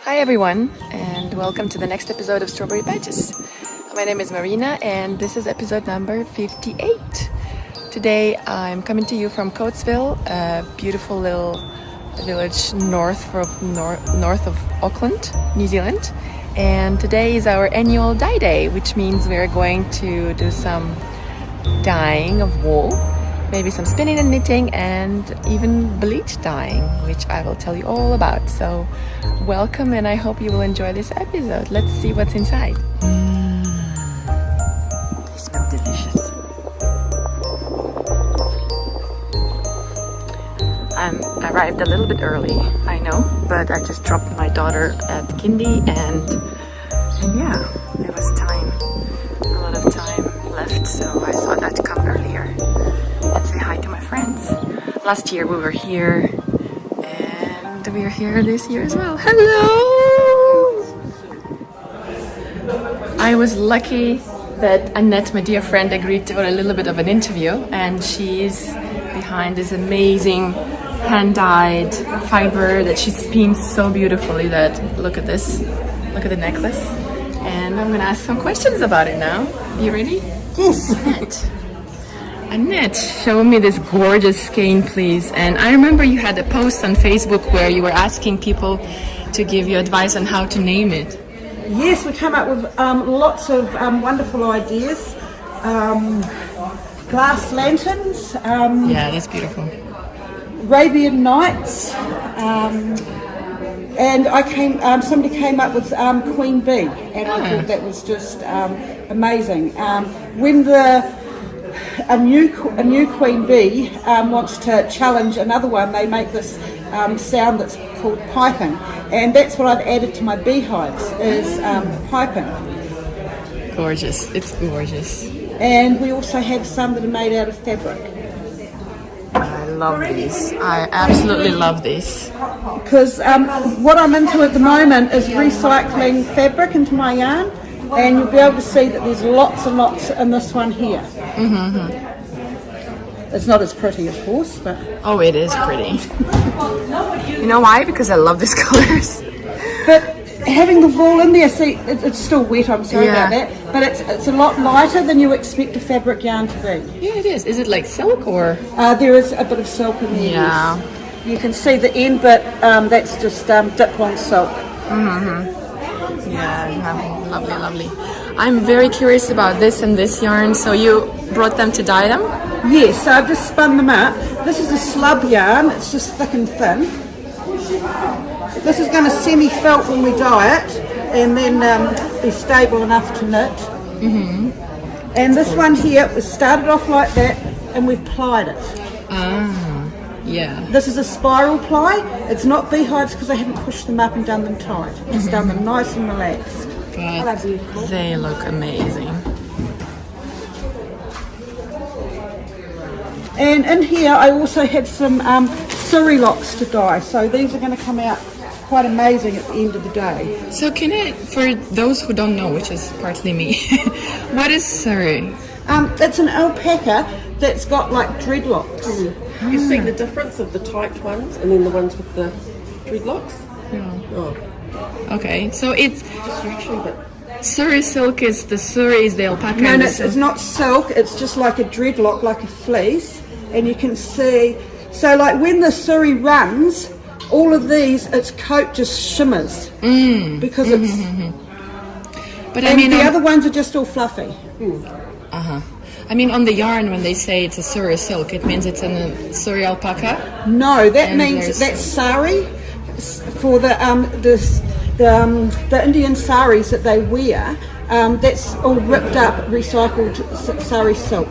Hi everyone, and welcome to the next episode of Strawberry Patches. My name is Marina, and this is episode number 58. Today I'm coming to you from Coatesville, a beautiful little village north of Auckland, New Zealand. And today is our annual dye day, which means we're going to do some dyeing of wool, maybe some spinning and knitting, and even bleach dyeing, which I will tell you all about. So welcome, and I hope you will enjoy this episode. Let's see what's inside. They smell delicious. I arrived a little bit early, I know, but I just dropped my daughter at kindy, and yeah, there was a lot of time left, so I thought I'd come earlier and say hi to my friends. Last year we were here, and we are here this year as well. Hello! I was lucky that Annette, my dear friend, agreed to a little bit of an interview, and she's behind this amazing hand-dyed fiber that she spins so beautifully. That look at this, look at the necklace, and I'm gonna ask some questions about it now. You ready? Yes. Annette, show me this gorgeous skein, please. And I remember you had a post on Facebook where you were asking people to give you advice on how to name it. Yes, we come up with lots of wonderful ideas. Glass lanterns. Yeah, that's beautiful. Arabian Nights. And somebody came up with Queen Bee, and I thought that was just amazing. When a new queen bee wants to challenge another one, they make this sound that's called piping, and that's what I've added to my beehives is piping. Gorgeous, it's gorgeous. And we also have some that are made out of fabric. I love these. I absolutely love these. Because what I'm into at the moment is recycling fabric into my yarn, and you'll be able to see that there's lots and lots in this one here. Mm-hmm. It's not as pretty, of course, but... Oh, it is pretty. You know why? Because I love these colors. But having the wool in there, see, it's still wet, I'm sorry about that, but it's a lot lighter than you expect a fabric yarn to be. Yeah, it is. Is it like silk or...? There is a bit of silk in there, yeah. Yes. You can see the end bit, that's just dip-on silk. Mm-hmm. Yeah, lovely, lovely. I'm very curious about this and this yarn, so you brought them to dye them? Yes, so I've just spun them up. This is a slub yarn, it's just thick and thin. This is going to semi-felt when we dye it, and then be stable enough to knit. Mm-hmm. And this one here was started off like that, and we've plied it. Ah, yeah. This is a spiral ply. It's not beehives because I haven't pushed them up and done them tight. Just done them nice and relaxed. But they look amazing. And in here I also have some suri locks to dye, so these are going to come out quite amazing at the end of the day. So can I, for those who don't know, which is partly me, what is suri? It's an alpaca that's got like dreadlocks. You see the difference of the tight ones and then the ones with the dreadlocks? Yeah. Oh. Okay, so it's... Just reaching, but... Suri silk is the alpaca. No, it's not silk, it's just like a dreadlock, like a fleece. And you can see, so like when the suri runs, all of these, its coat just shimmers because it's. But I mean, the other ones are just all fluffy. I mean, on the yarn, when they say it's a suri silk, it means it's a suri alpaca. No, that means that's sari for the Indian saris that they wear. That's all ripped up, recycled sari silk.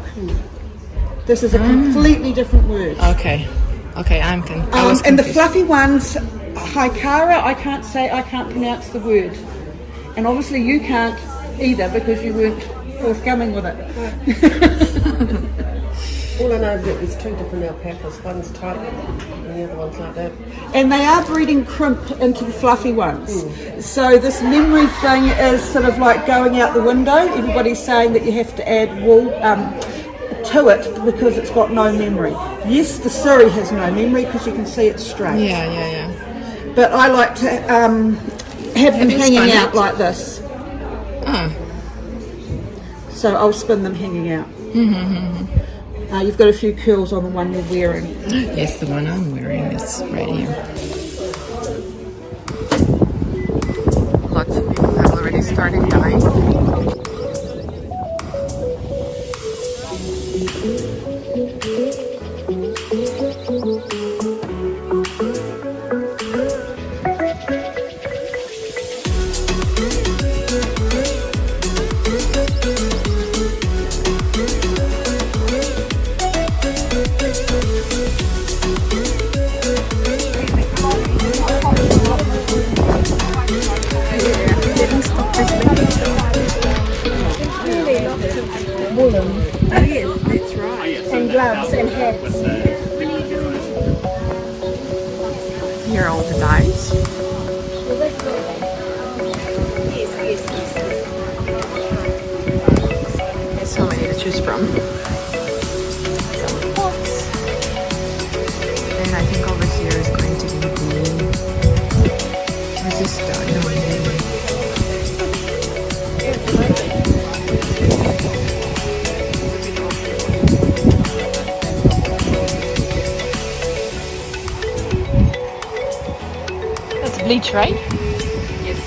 This is a completely different word. Okay, I'm confused. And the fluffy ones, Haikara, I can't pronounce the word. And obviously you can't either because you weren't forthcoming with it. All I know is that there's two different alpacas. One's tight and the other one's like that. And they are breeding crimp into the fluffy ones. So this memory thing is sort of like going out the window. Everybody's saying that you have to add wool to it because it's got no memory. Yes, the suri has no memory because you can see it's straight. Yeah. But I like to have them you hanging spun out it? like this. Ah. So I'll spin them hanging out. You've got a few curls on the one you're wearing. Yes, the one I'm wearing is right here. Lots of people have already started dyeing. And gloves and hats. Here are all the dyes. There's so many to choose from. Some pots. And I think over here is going to be the resistor. That's bleach, right? Yes.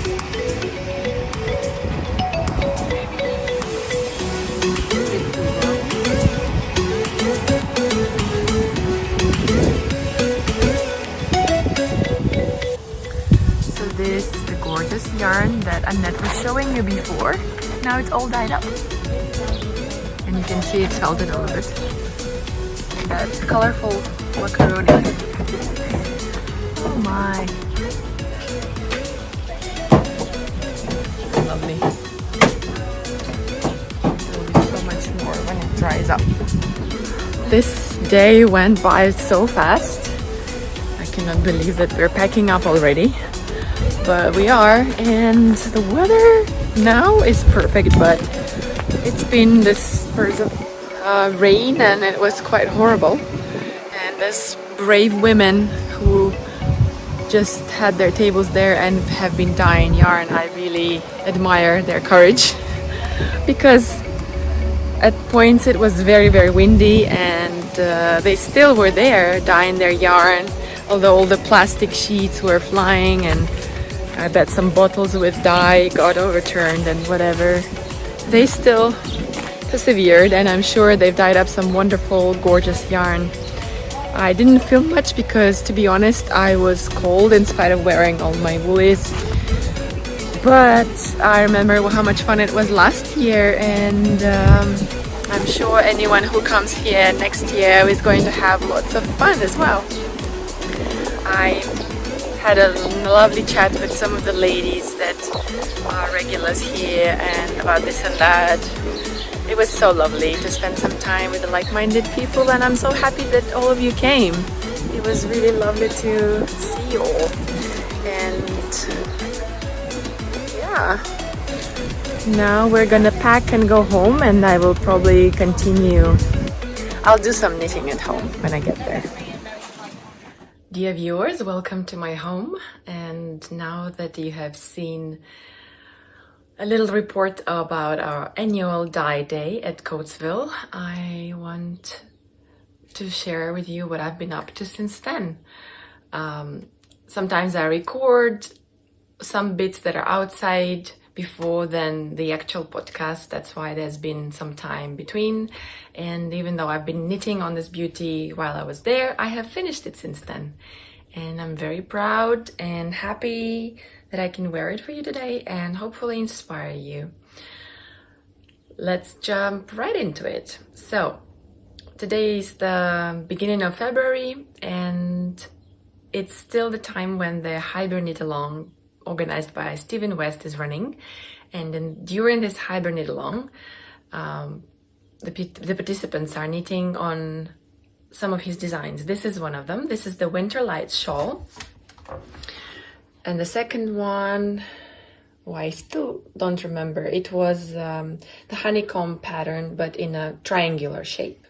So this is the gorgeous yarn that Annette was showing you before. Now it's all dyed up. And you can see it's felted a little bit. That colorful macaroni. Oh my. Lovely. There will be so much more when it dries up. This day went by so fast. I cannot believe that we're packing up already. But we are, and the weather now is perfect, but it's been this spurts of rain and it was quite horrible. And there's brave women who just had their tables there and have been dyeing yarn. I really admire their courage because at points it was very windy and they still were there dyeing their yarn, although all the plastic sheets were flying, and I bet some bottles with dye got overturned and whatever. They still persevered, and I'm sure they've dyed up some wonderful, gorgeous yarn. I didn't film much because, to be honest, I was cold in spite of wearing all my woolies. But I remember how much fun it was last year, and I'm sure anyone who comes here next year is going to have lots of fun as well. I had a lovely chat with some of the ladies that are regulars here and about this and that. It was so lovely to spend some time with the like-minded people, and I'm so happy that all of you came. It was really lovely to see you all. And yeah, now we're gonna pack and go home, and I will probably continue. I'll do some knitting at home when I get there. Dear viewers, welcome to my home. And now that you have seen a little report about our annual dye day at Coatesville, I want to share with you what I've been up to since then. Sometimes I record some bits that are outside before then the actual podcast. That's why there's been some time between. And even though I've been knitting on this beauty while I was there, I have finished it since then. And I'm very proud and happy that I can wear it for you today and hopefully inspire you. Let's jump right into it. So today is the beginning of February, and it's still the time when the Hybrid Knit Along organized by Stephen West is running. And then during this Hybrid Knit Along, the participants are knitting on some of his designs. This is one of them. This is the Winter Lights shawl. And the second one, oh, I still don't remember. It was the honeycomb pattern, but in a triangular shape.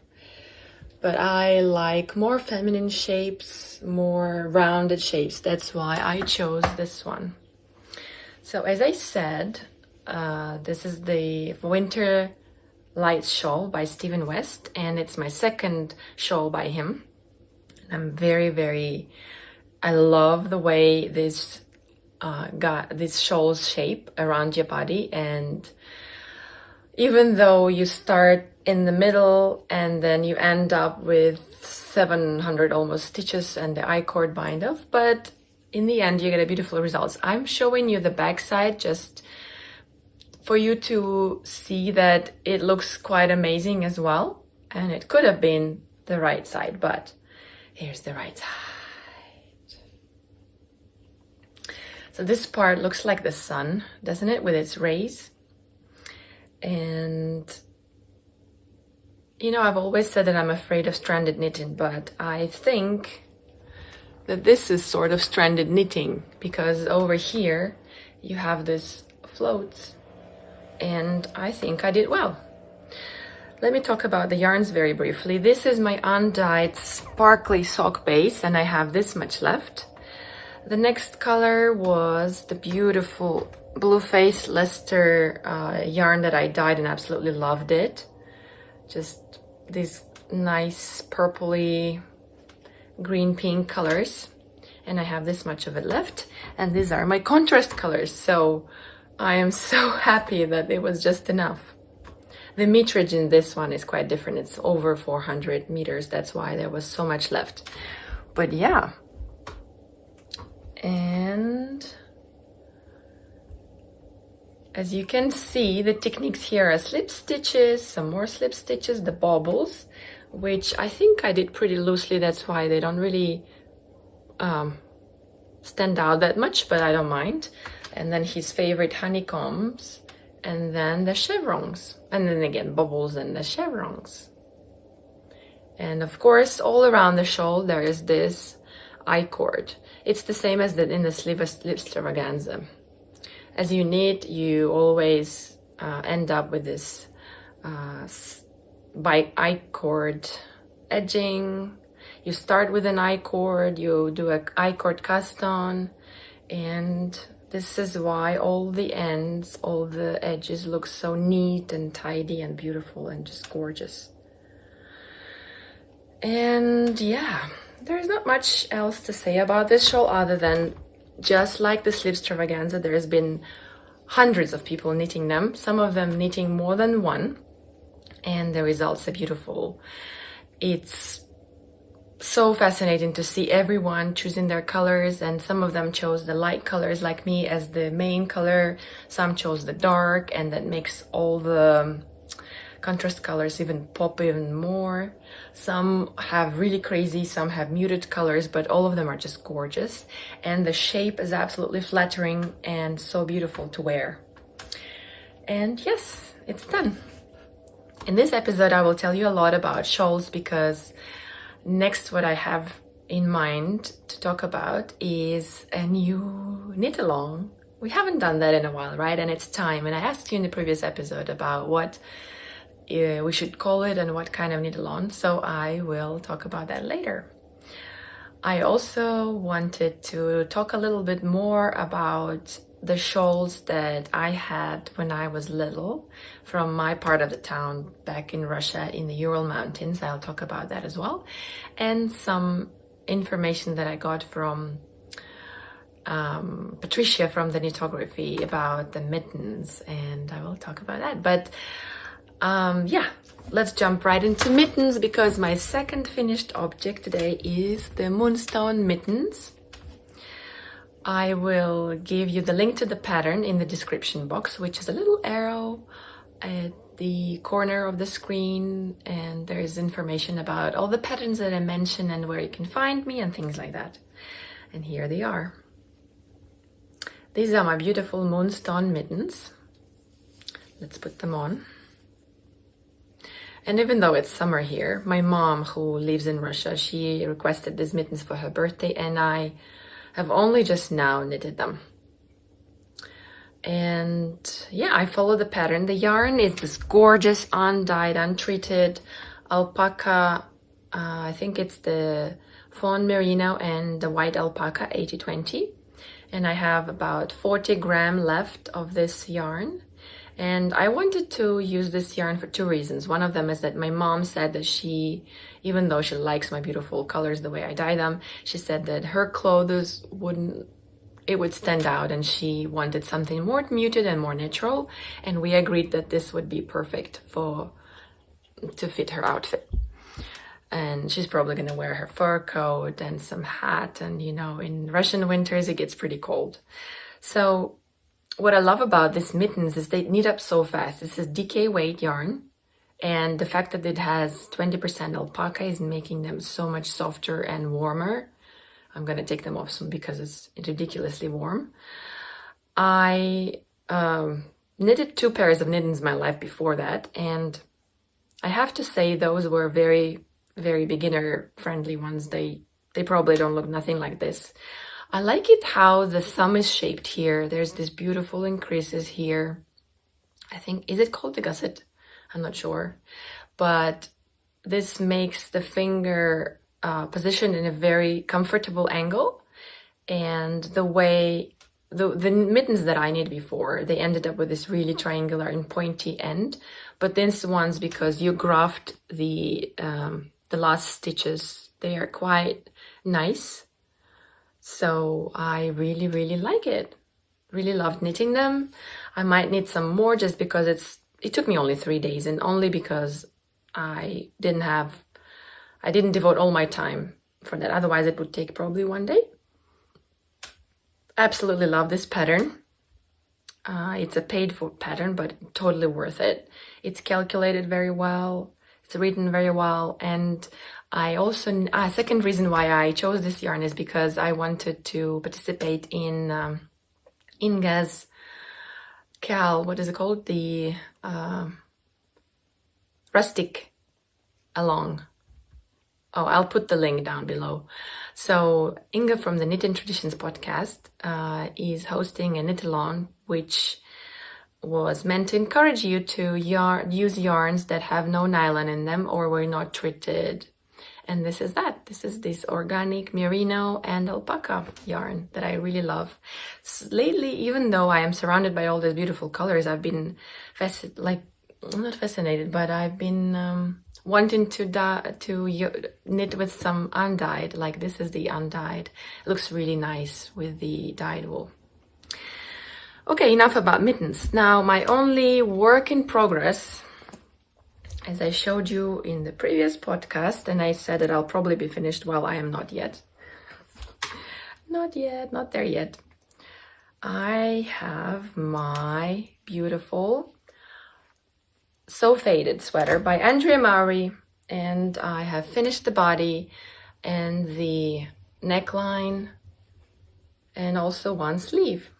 But I like more feminine shapes, more rounded shapes. That's why I chose this one. So as I said, this is the Winter Lights shawl by Stephen West, and it's my second shawl by him. I'm I love the way this got this shawl's shape around your body, and even though you start in the middle and then you end up with 700 almost stitches and the I-cord bind off, but in the end you get a beautiful results. I'm showing you the back side just for you to see that it looks quite amazing as well, and it could have been the right side, but here's the right side. So this part looks like the sun, doesn't it, with its rays? And you know, I've always said that I'm afraid of stranded knitting, but I think that this is sort of stranded knitting, because over here you have this floats, and I think I did well. Let me talk about the yarns very briefly. This is my undyed sparkly sock base, and I have this much left. The next color was the beautiful Blue Face Leicester yarn that I dyed and absolutely loved it. Just these nice purpley green pink colors, and I have this much of it left, and these are my contrast colors, so I am so happy that it was just enough. The meterage in this one is quite different. It's over 400 meters, that's why there was so much left. But yeah, and as you can see, the techniques here are slip stitches, some more slip stitches, the bobbles, which I think I did pretty loosely, that's why they don't really stand out that much, but I don't mind. And then his favorite honeycombs, and then the chevrons, and then again bubbles and the chevrons. And of course, all around the shawl there is this I-cord. It's the same as in the sleeve extravaganza. As you knit, you always end up with this by I-cord edging. You start with an I-cord, you do a I-cord cast on, and this is why all the ends, all the edges look so neat and tidy and beautiful and just gorgeous. And yeah, there's not much else to say about this shawl other than, just like the sleeve extravaganza, there's been hundreds of people knitting them, some of them knitting more than one, and the results are beautiful. It's so fascinating to see everyone choosing their colors, and some of them chose the light colors like me as the main color, some chose the dark, and that makes all the contrast colors even pop even more. Some have really crazy, some have muted colors, but all of them are just gorgeous, and the shape is absolutely flattering and so beautiful to wear. And yes, it's done. In this episode I will tell you a lot about shawls, because next what I have in mind to talk about is a new knit along. We haven't done that in a while, right? And it's time. And I asked you in the previous episode about what we should call it and what kind of knit along, so I will talk about that later. I also wanted to talk a little bit more about the shawls that I had when I was little from my part of the town back in Russia in the Ural Mountains. I'll talk about that as well, and some information that I got from Patricia from the Knitography about the mittens, and I will talk about that. But yeah, let's jump right into mittens, because my second finished object today is the Moonstone mittens. I will give you the link to the pattern in the description box, which is a little arrow at the corner of the screen, and there's information about all the patterns that I mentioned and where you can find me and things like that. And here they are. These are my beautiful Moonstone mittens. Let's put them on. And even though it's summer here, my mom, who lives in Russia, she requested these mittens for her birthday, and I have only just now knitted them. And yeah, I follow the pattern. The yarn is this gorgeous undyed, untreated alpaca. I think it's the fawn merino and the white alpaca 80-20. and I have about 40 grams left of this yarn. And I wanted to use this yarn for two reasons. One of them is that my mom said that she, even though she likes my beautiful colors the way I dye them, she said that her clothes would stand out, and she wanted something more muted and more natural. And we agreed that this would be perfect to fit her outfit. And she's probably gonna wear her fur coat and some hat, and you know, in Russian winters it gets pretty cold. So what I love about these mittens is they knit up so fast. This is DK weight yarn, and the fact that it has 20% alpaca is making them so much softer and warmer. I'm gonna take them off soon because it's ridiculously warm. I knitted 2 pairs of mittens in my life before that, and I have to say those were very, very beginner friendly ones. They probably don't look nothing like this. I like it how the thumb is shaped here. There's this beautiful increases here. I think, is it called the gusset? I'm not sure. But this makes the finger positioned in a very comfortable angle. And the way, the mittens that I knit before, they ended up with this really triangular and pointy end. But these ones, because you graft the last stitches, they are quite nice. So I really, really like it. Really loved knitting them. I might knit some more just because it took me only 3 days, and only because I didn't devote all my time for that. Otherwise it would take probably 1 day. Absolutely love this pattern. It's a paid for pattern, but totally worth it. It's calculated very well. It's written very well, and I also, second reason why I chose this yarn is because I wanted to participate in Inga's what is it called? The rustic along. Oh, I'll put the link down below. So Inga from the Knit and Traditions podcast is hosting a knit along, which was meant to encourage you to use yarns that have no nylon in them or were not treated. And this is that. This is this organic merino and alpaca yarn that I really love. Lately, even though I am surrounded by all these beautiful colors, I've been not fascinated, but I've been wanting to knit with some undyed. Like this is the undyed. It looks really nice with the dyed wool. Okay, enough about mittens. Now, my only work in progress, as I showed you in the previous podcast, and I said that I'll probably be finished. Well, I am not yet. Not yet, not there yet. I have my beautiful So Faded sweater by Andrea Mowry, and I have finished the body and the neckline and also one sleeve.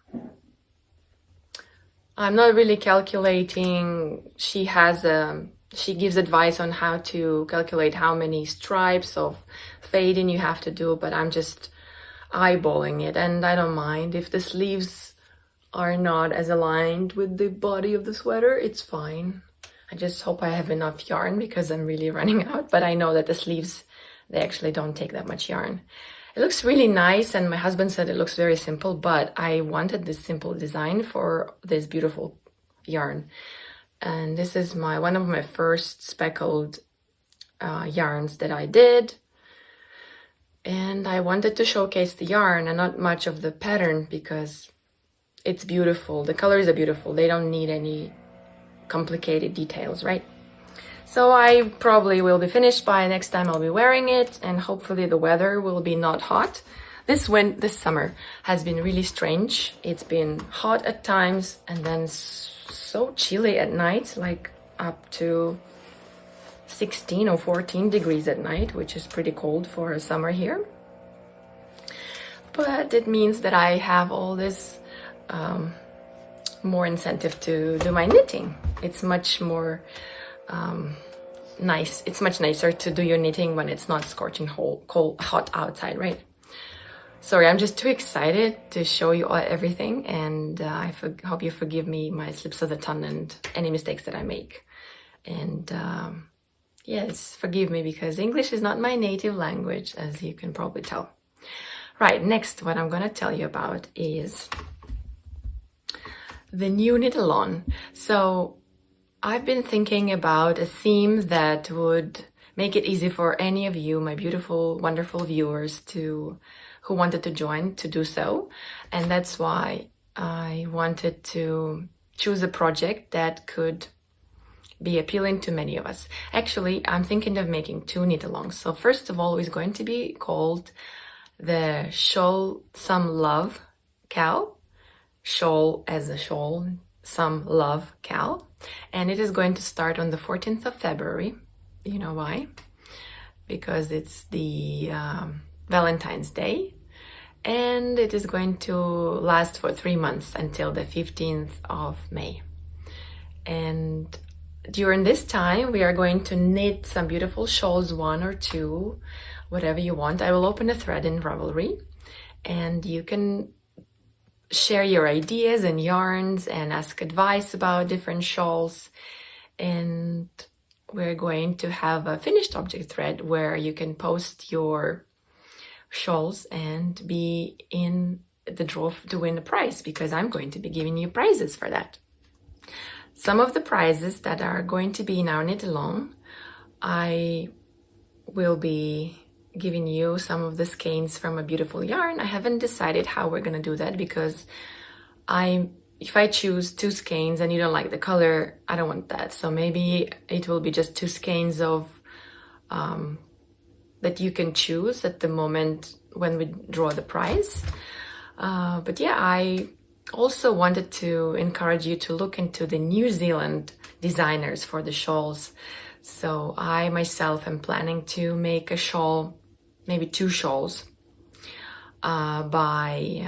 I'm not really calculating. She gives advice on how to calculate how many stripes of fading you have to do, but I'm just eyeballing it, and I don't mind if the sleeves are not as aligned with the body of the sweater. It's fine. I just hope I have enough yarn because I'm really running out, but I know that the sleeves, they actually don't take that much yarn. It looks really nice, and my husband said it looks very simple, but I wanted this simple design for this beautiful yarn. And this is one of my first speckled yarns that I did. And I wanted to showcase the yarn and not much of the pattern because it's beautiful. The colors are beautiful. They don't need any complicated details, right? So I probably will be finished by next time I'll be wearing it, and hopefully the weather will be not hot. This summer has been really strange. It's been hot at times and then so chilly at night, like up to 16 or 14 degrees at night, which is pretty cold for a summer here. But it means that I have all this more incentive to do my knitting. It's much more nice. It's much nicer to do your knitting when it's not scorching hot outside, right? Sorry, I'm just too excited to show you everything, and I hope you forgive me my slips of the tongue and any mistakes that I make. And yes, forgive me because English is not my native language, as you can probably tell. Right, next what I'm gonna tell you about is the new knit-along. So I've been thinking about a theme that would make it easy for any of you, my beautiful, wonderful viewers, who wanted to join, to do so. And that's why I wanted to choose a project that could be appealing to many of us. Actually, I'm thinking of making 2 knit-alongs. So first of all, it's going to be called the Shawl Some Love Cowl. Shawl as a shawl, some love cowl. And it is going to start on the 14th of February. You know why? Because it's the Valentine's Day. And it is going to last for 3 months until the 15th of May. And during this time, we are going to knit some beautiful shawls, 1 or 2, whatever you want. I will open a thread in Ravelry, and you can share your ideas and yarns and ask advice about different shawls. And we're going to have a finished object thread where you can post your shawls and be in the draw to win a prize, because I'm going to be giving you prizes for that. Some of the prizes that are going to be in our knit-along, I will be giving you some of the skeins from a beautiful yarn. I haven't decided how we're gonna do that, because if I choose 2 skeins and you don't like the color, I don't want that. So maybe it will be just 2 skeins of that you can choose at the moment when we draw the prize. But yeah, I also wanted to encourage you to look into the New Zealand designers for the shawls. So I myself am planning to make a shawl, maybe 2 shawls by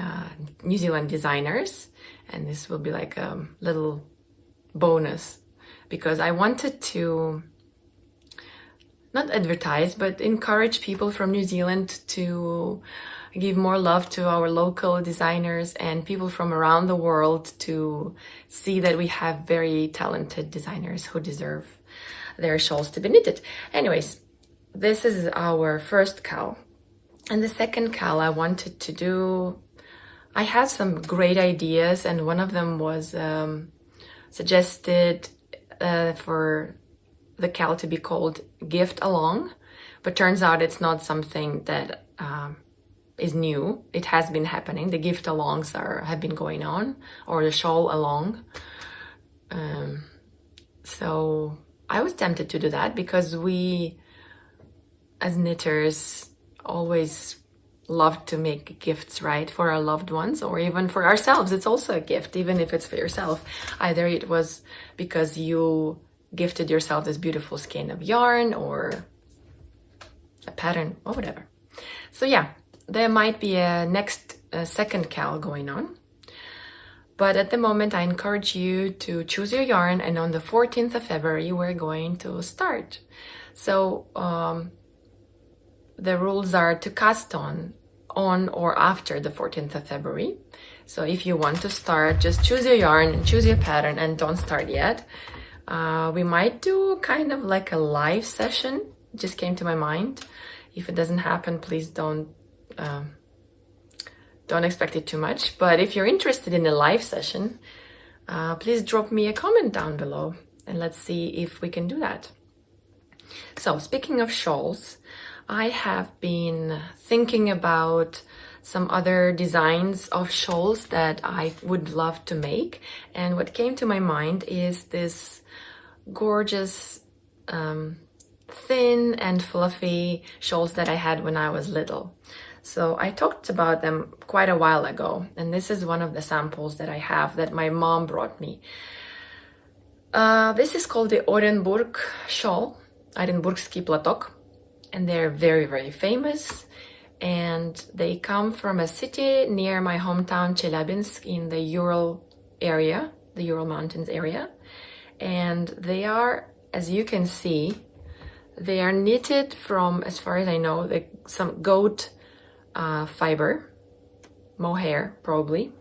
New Zealand designers. And this will be like a little bonus, because I wanted to not advertise, but encourage people from New Zealand to give more love to our local designers and people from around the world to see that we have very talented designers who deserve their shawls to be knitted. Anyways, this is our first cowl. And the second cowl I wanted to do, I had some great ideas, and one of them was suggested for the cowl to be called Gift Along, but turns out it's not something that is new. It has been happening. The gift alongs have been going on, or the shawl along. So I was tempted to do that, because we as knitters always love to make gifts, right, for our loved ones, or even for ourselves. It's also a gift, even if it's for yourself. Either it was because you gifted yourself this beautiful skein of yarn or a pattern or whatever. So yeah, there might be a second cowl going on. But at the moment, I encourage you to choose your yarn, and on the 14th of February, we're going to start. So the rules are to cast on or after the 14th of February. So if you want to start, just choose your yarn and choose your pattern and don't start yet. We might do kind of like a live session. It just came to my mind. If it doesn't happen, please don't expect it too much. But if you're interested in a live session, please drop me a comment down below and let's see if we can do that. So speaking of shawls, I have been thinking about some other designs of shawls that I would love to make. And what came to my mind is this gorgeous, thin and fluffy shawls that I had when I was little. So I talked about them quite a while ago, and this is one of the samples that I have that my mom brought me. This is called the Orenburg shawl, Orenburgski platok, and they're very, very famous. And they come from a city near my hometown, Chelyabinsk, in the Ural area, the Ural Mountains area. And they are, as you can see, they are knitted from, as far as I know, some goat fiber, mohair probably,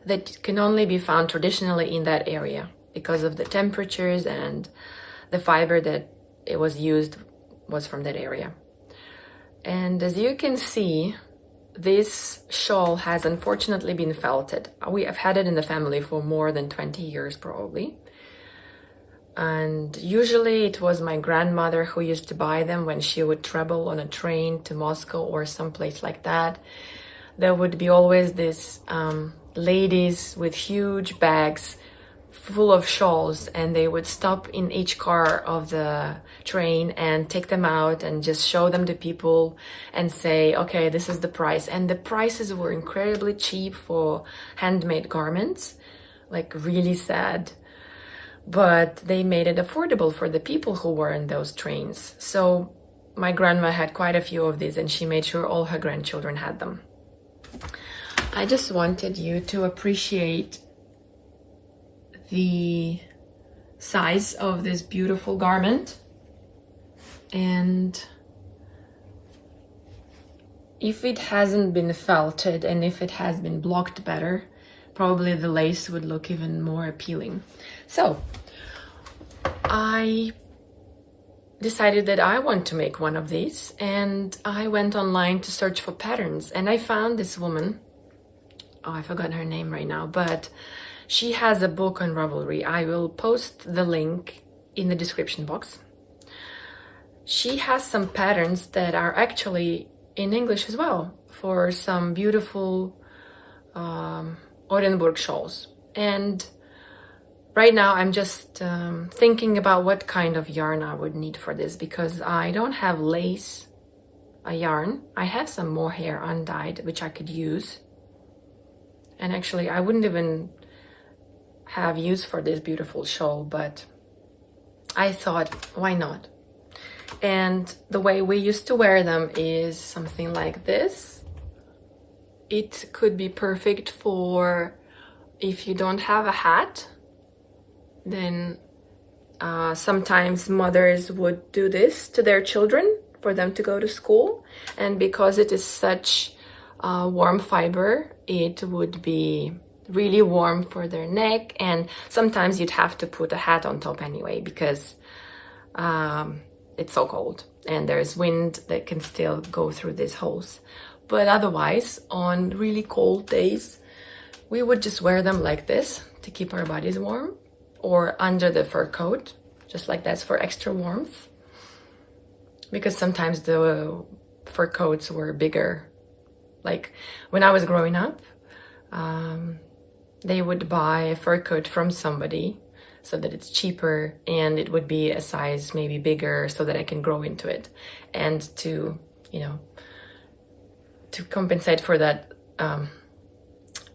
that can only be found traditionally in that area because of the temperatures, and the fiber that it was used was from that area. And as you can see, this shawl has unfortunately been felted. We have had it in the family for more than 20 years probably. And usually it was my grandmother who used to buy them when she would travel on a train to Moscow or someplace like that. There would be always these ladies with huge bags full of shawls, and they would stop in each car of the train and take them out and just show them to people and say, okay, this is the price. And the prices were incredibly cheap for handmade garments, like really sad. But they made it affordable for the people who were in those trains. So my grandma had quite a few of these, and she made sure all her grandchildren had them. I just wanted you to appreciate the size of this beautiful garment. And if it hasn't been felted and if it has been blocked better, probably the lace would look even more appealing. So I decided that I want to make one of these, and I went online to search for patterns, and I found this woman. Oh, I forgot her name right now, but she has a book on Ravelry. I will post the link in the description box. She has some patterns that are actually in English as well for some beautiful Orenburg shawls. And right now I'm just thinking about what kind of yarn I would need for this, because I don't have lace yarn. I have some mohair undyed, which I could use. And actually I wouldn't even have use for this beautiful shawl, but I thought, why not? And the way we used to wear them is something like this. It could be perfect for if you don't have a hat, then sometimes mothers would do this to their children for them to go to school. And because it is such warm fiber, it would be really warm for their neck, and sometimes you'd have to put a hat on top anyway because it's so cold and there's wind that can still go through these holes. But otherwise, on really cold days, we would just wear them like this to keep our bodies warm, or under the fur coat, just like that's for extra warmth. Because sometimes the fur coats were bigger. Like when I was growing up, they would buy a fur coat from somebody so that it's cheaper, and it would be a size maybe bigger so that I can grow into it. And to, you know, to compensate for that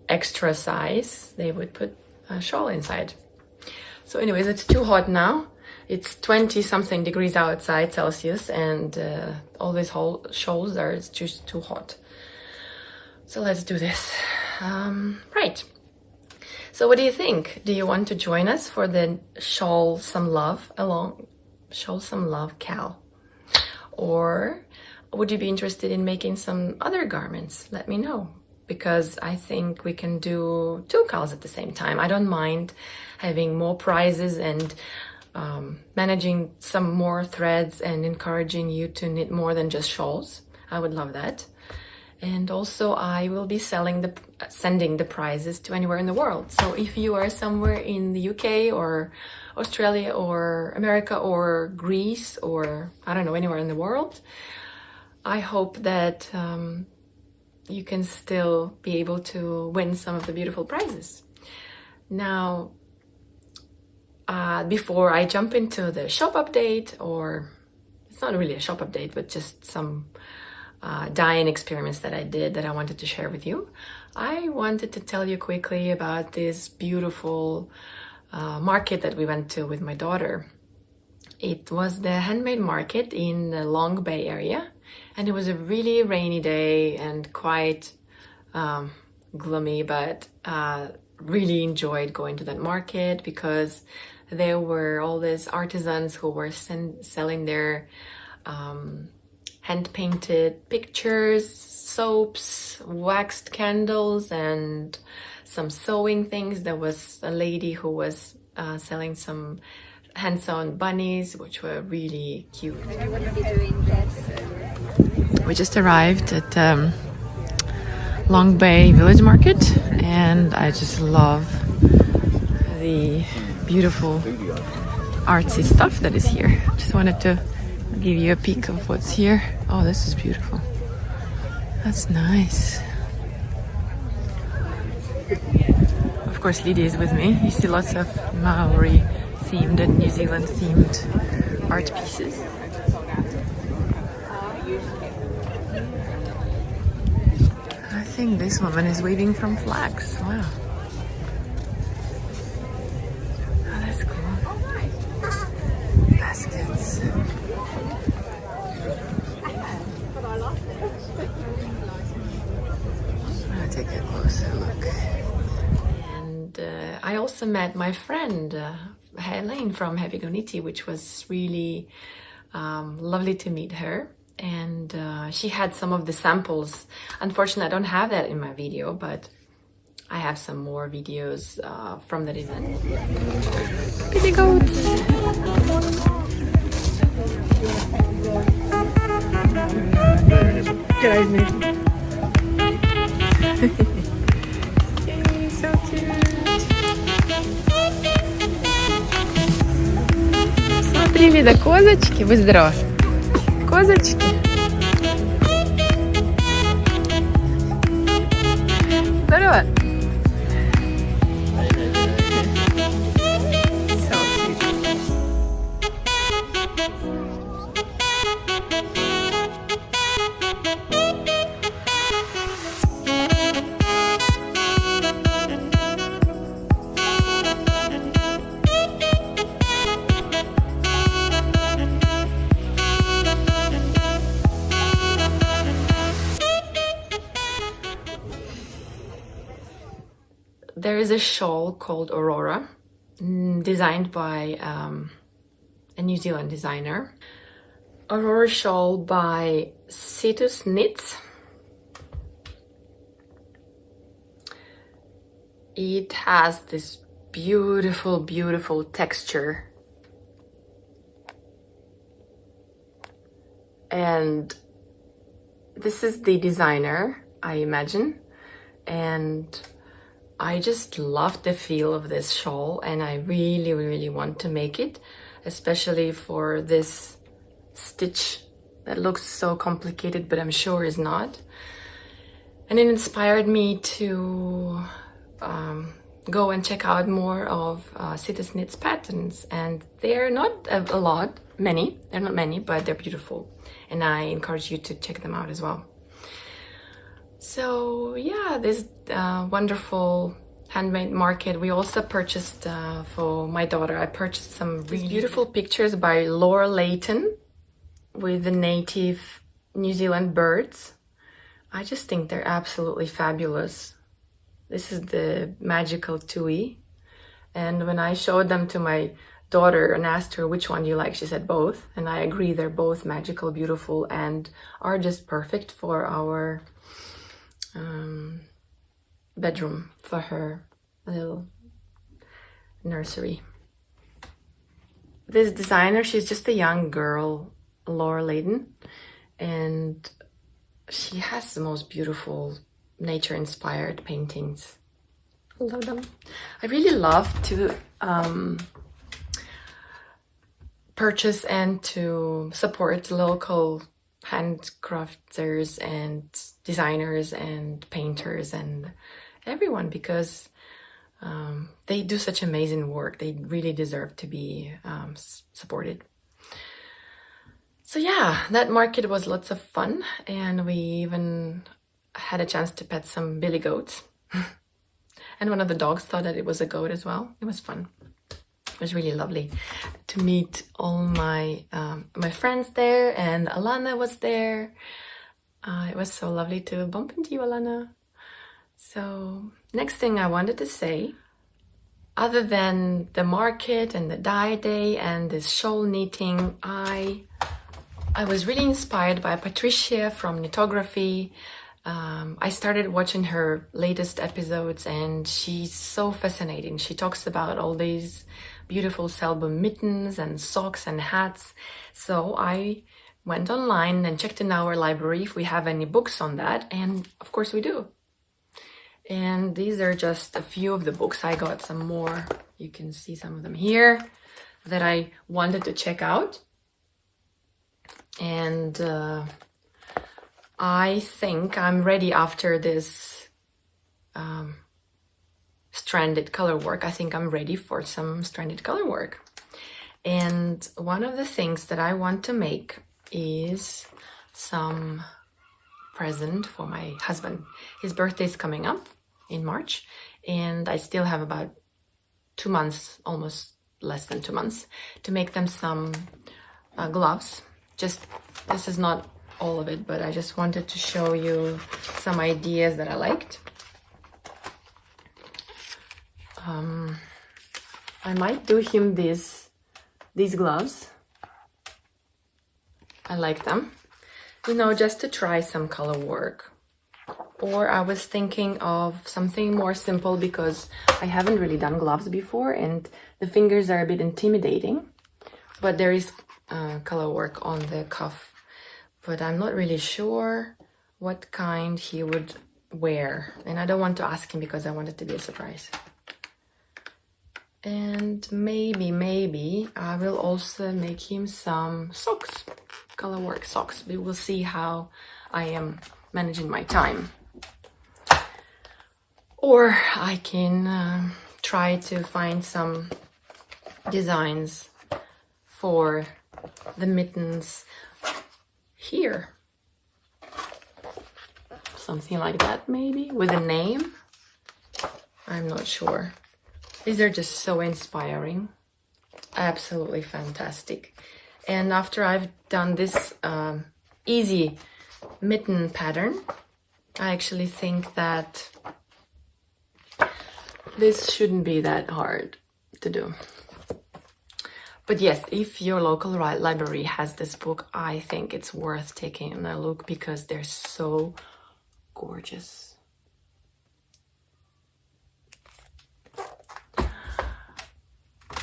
extra size, they would put a shawl inside. So anyways, it's too hot now. It's 20 something degrees outside Celsius, and all these whole shawls are, it's just too hot. So let's do this. Right. So what do you think? Do you want to join us for the Shawl Some Love Cal? Or would you be interested in making some other garments? Let me know, because I think we can do 2 cals at the same time. I don't mind having more prizes and managing some more threads and encouraging you to knit more than just shawls. I would love that. And also I will be sending the prizes to anywhere in the world. So if you are somewhere in the UK or Australia or America or Greece or I don't know, anywhere in the world, I hope that you can still be able to win some of the beautiful prizes. Now, before I jump into the shop update, or it's not really a shop update, but just some dyeing experiments that I did that I wanted to share with you, I wanted to tell you quickly about this beautiful market that we went to with my daughter. It was the Handmade market in the Long Bay area, and it was a really rainy day and quite gloomy, but really enjoyed going to that market because there were all these artisans who were selling their hand-painted pictures, soaps, waxed candles, and some sewing things. There was a lady who was selling some hand-sewn bunnies, which were really cute. I wouldn't be doing this. We just arrived at Long Bay Village Market, and I just love the beautiful artsy stuff that is here. Just wanted to give you a peek of what's here. Oh, this is beautiful. That's nice. Of course, Lydia is with me. You see lots of Maori themed and New Zealand themed art pieces. I think this woman is weaving from flax. Wow. Oh, that's cool. Baskets. I'll take a closer look. And I also met my friend Helene from Heavy Goniti, which was really lovely to meet her. And she had some of the samples. Unfortunately, I don't have that in my video, but I have some more videos from that event. Pretty goats. G'day, Nick. So cute. Смотри, Лида, козочки, будь здорова. Козочки. Здорово. So cute. There is a shawl called Aurora, designed by a New Zealand designer. Aurora shawl by Cetus Knits. It has this beautiful, beautiful texture. And this is the designer, I imagine. And I just love the feel of this shawl, and I really, really want to make it, especially for this stitch that looks so complicated, but I'm sure is not. And it inspired me to go and check out more of Cetus Knits patterns, and they're not a lot, many, they're not many, but they're beautiful, and I encourage you to check them out as well. So yeah, this wonderful handmade market. We also purchased for my daughter, I purchased some really beautiful pictures by Laura Layton with the native New Zealand birds. I just think they're absolutely fabulous. This is the magical Tui. And when I showed them to my daughter and asked her which one do you like, she said both. And I agree, they're both magical, beautiful, and are just perfect for our bedroom, for her little nursery. This designer, she's just a young girl, Laura Layton, and she has the most beautiful nature-inspired paintings. I love them. I really love to purchase and to support local handcrafters and designers and painters and everyone, because they do such amazing work. They really deserve to be supported. So yeah, that market was lots of fun, and we even had a chance to pet some billy goats. And one of the dogs thought that it was a goat as well. It was fun. It was really lovely to meet all my my friends there, and Alana was there. It was so lovely to bump into you, Alana. So next thing I wanted to say, other than the market and the dye day and this shawl knitting, I was really inspired by Patricia from Knitography. I started watching her latest episodes, and she's so fascinating. She talks about all these beautiful Selbum mittens and socks and hats. So I went online and checked in our library if we have any books on that, and of course we do. And these are just a few of the books. I got some more. You can see some of them here that I wanted to check out. And I think I'm ready after this stranded color work. I think I'm ready for some stranded color work. And one of the things that I want to make is some present for my husband. His birthday is coming up in March, and I still have about 2 months, almost less than 2 months, to make them some gloves. This is not all of it, but I just wanted to show you some ideas that I liked. I might do him these gloves. I like them, you know, just to try some color work. Or I was thinking of something more simple because I haven't really done gloves before and the fingers are a bit intimidating, but there is color work on the cuff, but I'm not really sure what kind he would wear, and I don't want to ask him because I want it to be a surprise. And maybe I will also make him some socks, color work socks. We will see how I am managing my time. Or I can try to find some designs for the mittens here. Something like that maybe, with a name. I'm not sure. These are just so inspiring. Absolutely fantastic. And after I've done this easy mitten pattern, I actually think that this shouldn't be that hard to do. But yes, if your local library has this book, I think it's worth taking a look because they're so gorgeous.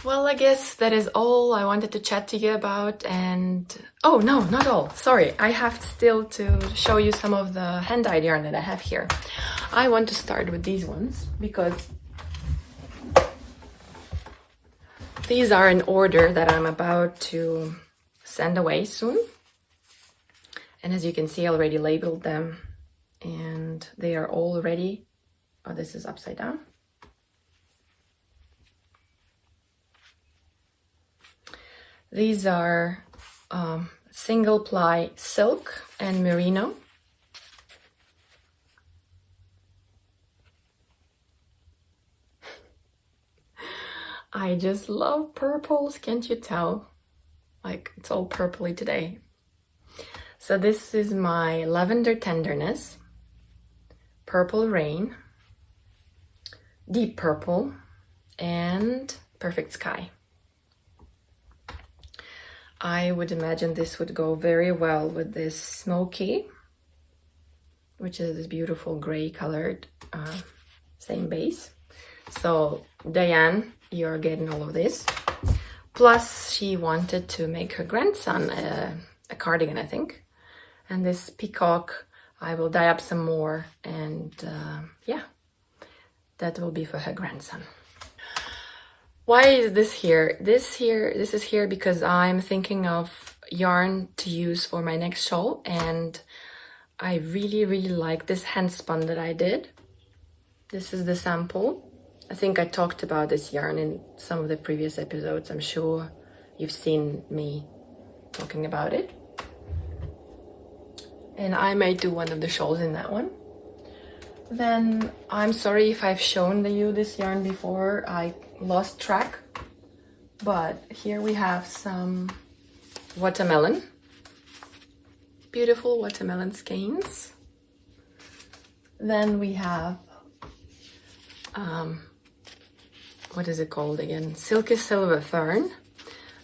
Well, I guess that is all I wanted to chat to you about. And oh no, not all, sorry, I have still to show you some of the hand-dyed yarn that I have here. I want to start with these ones because these are an order that I'm about to send away soon. And as you can see, I already labeled them and they are all ready. Oh, this is upside down. These are single ply silk and merino. I just love purples, can't you tell? Like, it's all purpley today. So this is my lavender tenderness, purple rain, deep purple, and perfect sky. I would imagine this would go very well with this smoky, which is this beautiful gray colored, same base. So Diane, you're getting all of this. Plus she wanted to make her grandson a cardigan, I think. And this peacock, I will dye up some more, and yeah, that will be for her grandson. Why is this here? This is here because I'm thinking of yarn to use for my next shawl, and I really like this hand spun that I did. This is the sample. I think I talked about this yarn in some of the previous episodes. I'm sure you've seen me talking about it. And I might do one of the shawls in that one. Then I'm sorry if I've shown you this yarn before. I lost track. But here we have some watermelon. Beautiful watermelon skeins. Then we have, what is it called again? Silky Silver Fern.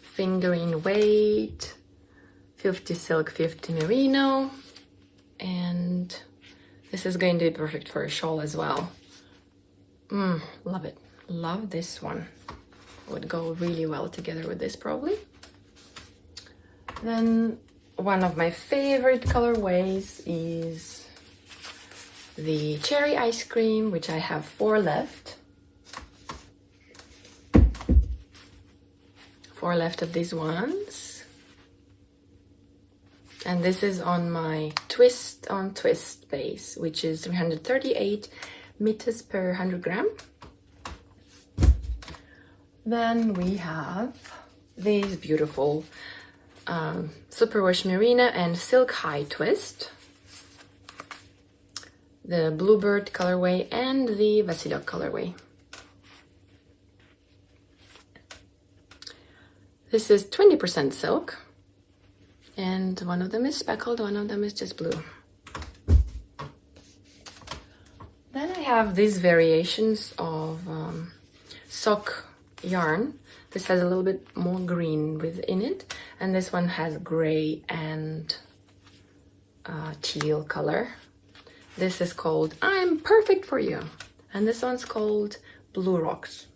Fingering weight. 50 silk, 50 merino. And this is going to be perfect for a shawl as well. Love it. Love this one. Would go really well together with this probably. Then one of my favorite colorways is the cherry ice cream, which I have 4 left. 4 left of these ones. And this is on my twist on twist base, which is 338 meters per 100 gram. Then we have these beautiful superwash merino and silk high twist, the bluebird colorway and the Vasilok colorway. This is 20% silk, and one of them is speckled, one of them is just blue. Then I have these variations of sock yarn. This has a little bit more green within it, and this one has gray and teal color. This is called I'm Perfect for You, and this one's called Blue Rocks.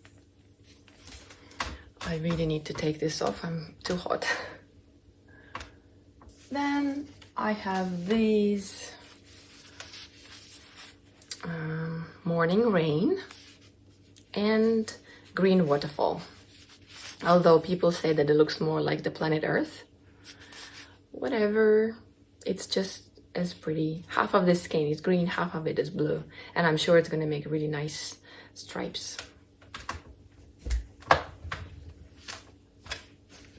I really need to take this off, I'm too hot. Then I have these Morning Rain and Green Waterfall. Although people say that it looks more like the planet Earth. Whatever, it's just as pretty. Half of this skein is green, half of it is blue. And I'm sure it's gonna make really nice stripes.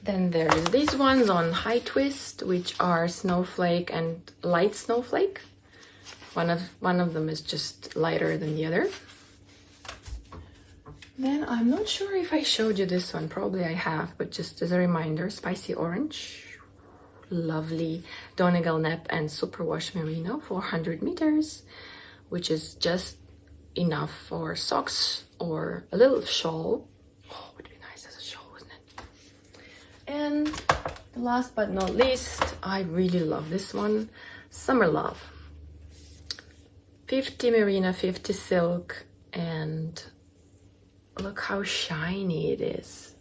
Then there's these ones on high twist, which are snowflake and light snowflake. One of them is just lighter than the other. Then I'm not sure if I showed you this one, probably I have, but just as a reminder, Spicy Orange, lovely Donegal Nap and Superwash Merino, 400 meters, which is just enough for socks or a little shawl. Oh, would be nice as a shawl, wouldn't it? And last but not least, I really love this one, Summer Love. 50 merino, 50 silk, and look how shiny it is.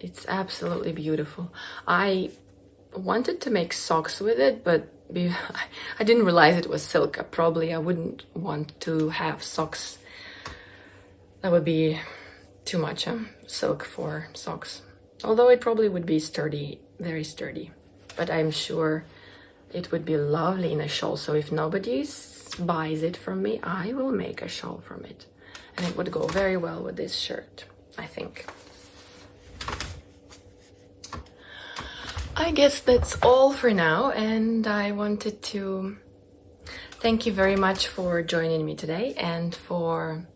It's absolutely beautiful. I wanted to make socks with it, but I didn't realize it was silk. I wouldn't want to have socks. That would be too much silk for socks. Although it probably would be sturdy, very sturdy. But I'm sure it would be lovely in a shawl. So if nobody buys it from me, I will make a shawl from it. And it would go very well with this shirt, I think. I guess that's all for now, and I wanted to thank you very much for joining me today and for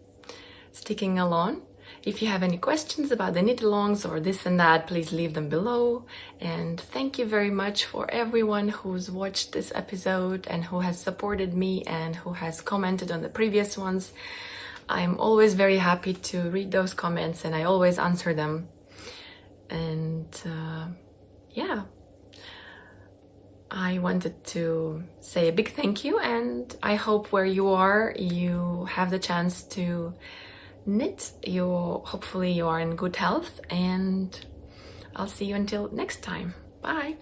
sticking along. If you have any questions about the knit-alongs or this and that, please leave them below. And thank you very much for everyone who's watched this episode and who has supported me and who has commented on the previous ones. I'm always very happy to read those comments and I always answer them. And yeah, I wanted to say a big thank you, and I hope where you are, you have the chance to knit. Hopefully you are in good health, and I'll see you until next time. Bye.